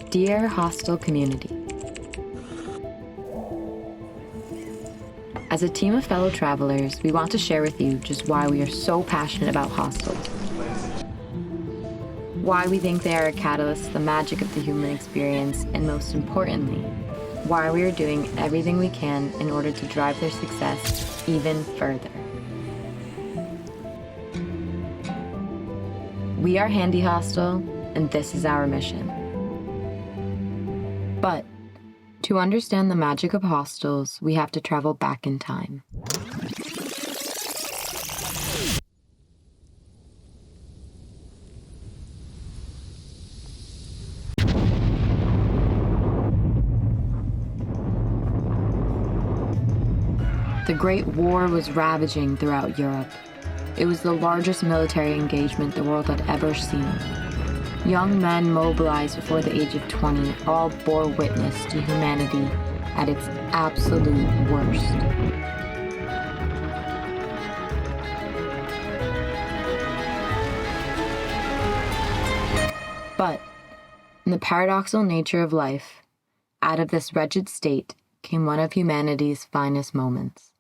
Dear hostel community, as a team of fellow travelers, we want to share with you just why we are so passionate about hostels. Why we think they are a catalyst to the magic of the human experience, and most importantly, why we are doing everything we can in order to drive their success even further. We are Handy Hostel, and this is our mission. But to understand the magic of hostels, we have to travel back in time. The Great War was ravaging throughout Europe. It was the largest military engagement the world had ever seen. Young men mobilized before the age of 20 all bore witness to humanity at its absolute worst. But in the paradoxical nature of life, out of this wretched state came one of humanity's finest moments.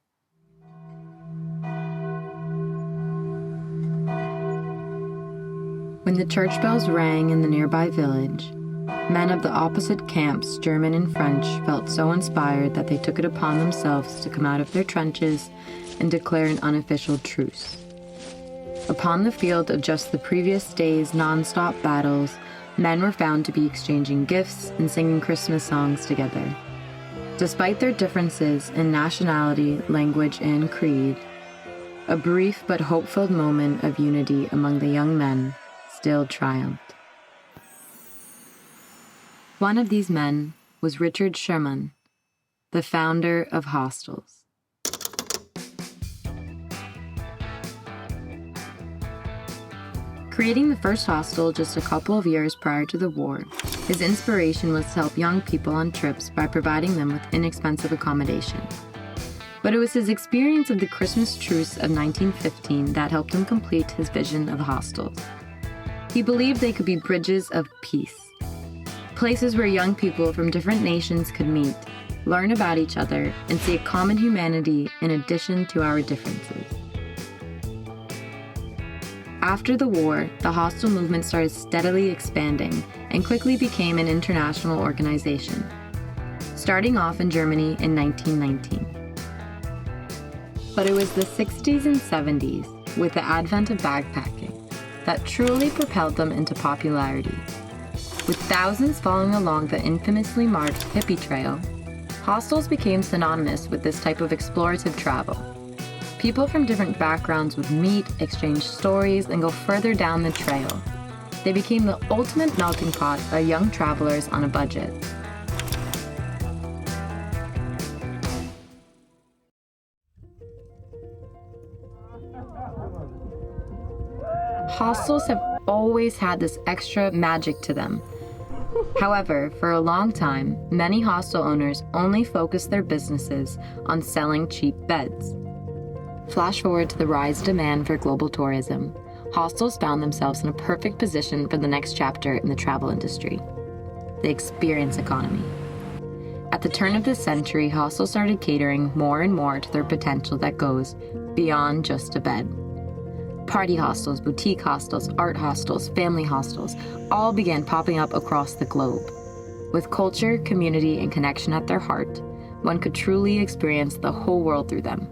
When the church bells rang in the nearby village, men of the opposite camps, German and French, felt so inspired that they took it upon themselves to come out of their trenches and declare an unofficial truce. Upon the field of just the previous day's non-stop battles, men were found to be exchanging gifts and singing Christmas songs together. Despite their differences in nationality, language, and creed, a brief but hope-filled moment of unity among the young men still triumphed. One of these men was Richard Sherman, the founder of hostels. Creating the first hostel just a couple of years prior to the war, his inspiration was to help young people on trips by providing them with inexpensive accommodation. But it was his experience of the Christmas truce of 1915 that helped him complete his vision of hostels. He believed they could be bridges of peace, places where young people from different nations could meet, learn about each other, and see a common humanity in addition to our differences. After the war, the hostel movement started steadily expanding and quickly became an international organization, starting off in Germany in 1919. But it was the 60s and 70s, with the advent of backpacking, that truly propelled them into popularity. With thousands following along the infamously marked hippie trail, hostels became synonymous with this type of explorative travel. People from different backgrounds would meet, exchange stories, and go further down the trail. They became the ultimate melting pot of young travelers on a budget. Hostels have always had this extra magic to them. However, for a long time, many hostel owners only focused their businesses on selling cheap beds. Flash forward to the rise of demand for global tourism, hostels found themselves in a perfect position for the next chapter in the travel industry, the experience economy. At the turn of the century, hostels started catering more and more to their potential that goes beyond just a bed. Party hostels, boutique hostels, art hostels, family hostels all began popping up across the globe. With culture, community, and connection at their heart, one could truly experience the whole world through them.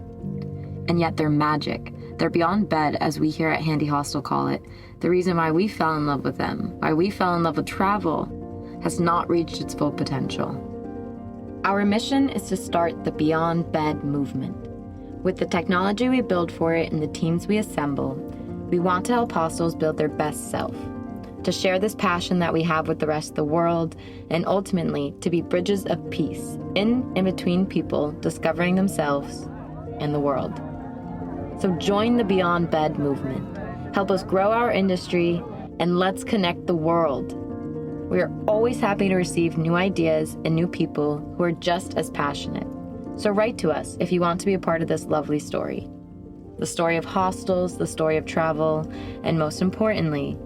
And yet they're magic. They're beyond bed, as we here at Handy Hostel call it. The reason why we fell in love with them, why we fell in love with travel, has not reached its full potential. Our mission is to start the Beyond Bed movement. With the technology we build for it and the teams we assemble, we want to help hostels build their best self, to share this passion that we have with the rest of the world, and ultimately to be bridges of peace in between people discovering themselves and the world. So join the Beyond Bed movement. Help us grow our industry, and let's connect the world. We are always happy to receive new ideas and new people who are just as passionate. So write to us if you want to be a part of this lovely story. The story of hostels, the story of travel, and most importantly,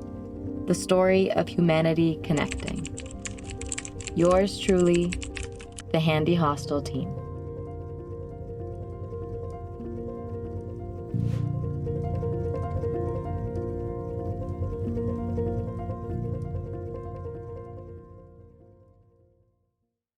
the story of humanity connecting. Yours truly, the Handy Hostel team.